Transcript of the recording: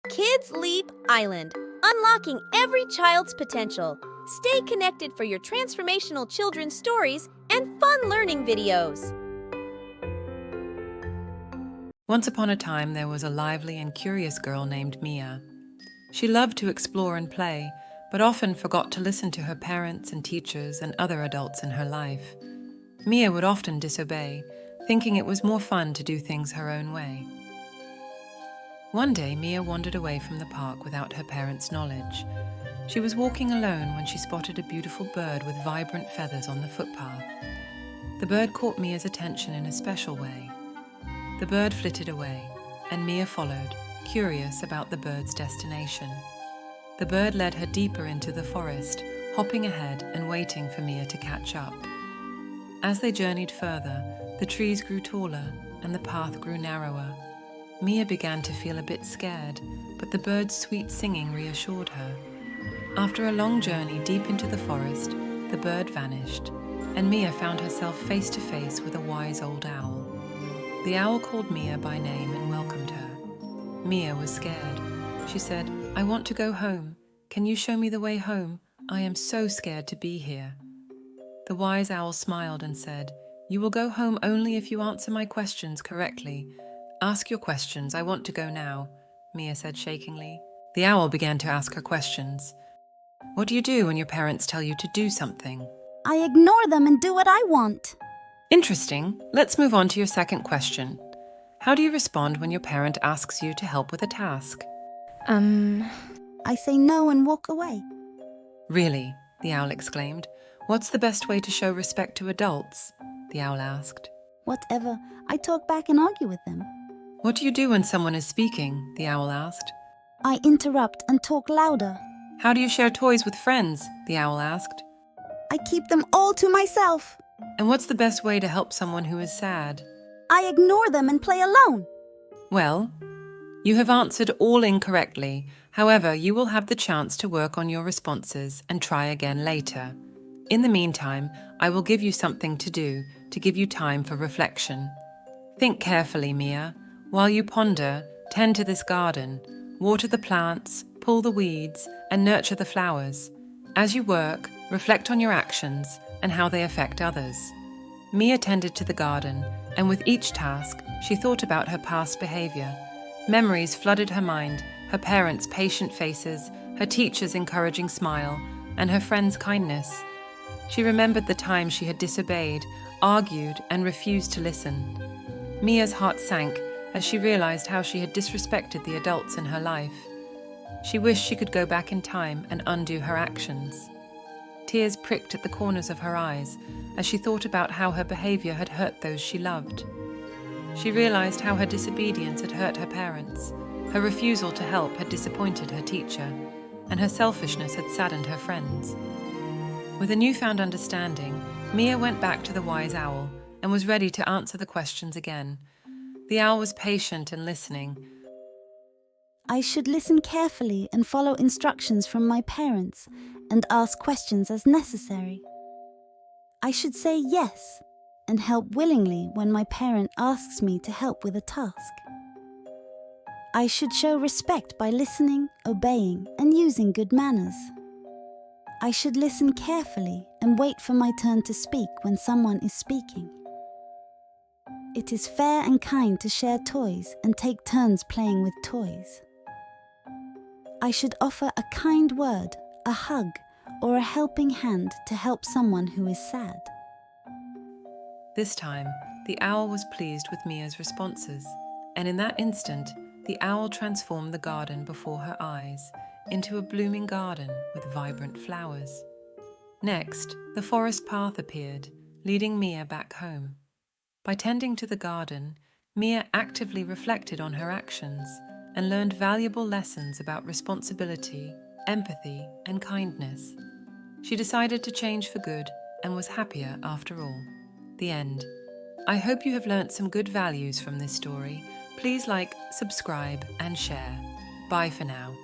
Kids Leap Island, unlocking every child's potential. Stay connected for your transformational children's stories and fun learning videos. Once upon a time, there was a lively and curious girl named Mia. She loved to explore and play, but often forgot to listen to her parents and teachers and other adults in her life. Mia would often disobey, thinking it was more fun to do things her own way. One day, Mia wandered away from the park without her parents' knowledge. She was walking alone when she spotted a beautiful bird with vibrant feathers on the footpath. The bird caught Mia's attention in a special way. The bird flitted away, and Mia followed, curious about the bird's destination. The bird led her deeper into the forest, hopping ahead and waiting for Mia to catch up. As they journeyed further, the trees grew taller and the path grew narrower. Mia began to feel a bit scared, but the bird's sweet singing reassured her. After a long journey deep into the forest, the bird vanished, and Mia found herself face to face with a wise old owl. The owl called Mia by name and welcomed her. Mia was scared. She said, "I want to go home. Can you show me the way home? I am so scared to be here." The wise owl smiled and said, "You will go home only if you answer my questions correctly. Ask your questions, I want to go now," Mia said shakingly. The owl began to ask her questions. "What do you do when your parents tell you to do something?" I ignore them and do what I want. Interesting. Let's move on to your second question. How do you respond when your parent asks you to help with a task? I say no and walk away. Really? The owl exclaimed. What's the best way to show respect to adults? The owl asked. Whatever. I talk back and argue with them. What do you do when someone is speaking? The owl asked. I interrupt and talk louder. How do you share toys with friends? The owl asked. I keep them all to myself. And what's the best way to help someone who is sad? I ignore them and play alone. Well, you have answered all incorrectly. However, you will have the chance to work on your responses and try again later. In the meantime, I will give you something to do to give you time for reflection. Think carefully, Mia. While you ponder, tend to this garden, water the plants, pull the weeds, and nurture the flowers. As you work, reflect on your actions and how they affect others. Mia tended to the garden, and with each task, she thought about her past behavior. Memories flooded her mind, her parents' patient faces, her teacher's encouraging smile, and her friend's kindness. She remembered the time she had disobeyed, argued, and refused to listen. Mia's heart sank as she realized how she had disrespected the adults in her life. She wished she could go back in time and undo her actions. Tears pricked at the corners of her eyes as she thought about how her behavior had hurt those she loved. She realized how her disobedience had hurt her parents, her refusal to help had disappointed her teacher, and her selfishness had saddened her friends. With a newfound understanding, Mia went back to the wise owl and was ready to answer the questions again. The owl was patient and listening. I should listen carefully and follow instructions from my parents and ask questions as necessary. I should say yes and help willingly when my parent asks me to help with a task. I should show respect by listening, obeying, and using good manners. I should listen carefully and wait for my turn to speak when someone is speaking. It is fair and kind to share toys and take turns playing with toys. I should offer a kind word, a hug, or a helping hand to help someone who is sad. This time, the owl was pleased with Mia's responses, and in that instant, the owl transformed the garden before her eyes into a blooming garden with vibrant flowers. Next, the forest path appeared, leading Mia back home. By tending to the garden, Mia actively reflected on her actions and learned valuable lessons about responsibility, empathy, and kindness. She decided to change for good and was happier after all. The end. I hope you have learnt some good values from this story. Please like, subscribe, and share. Bye for now.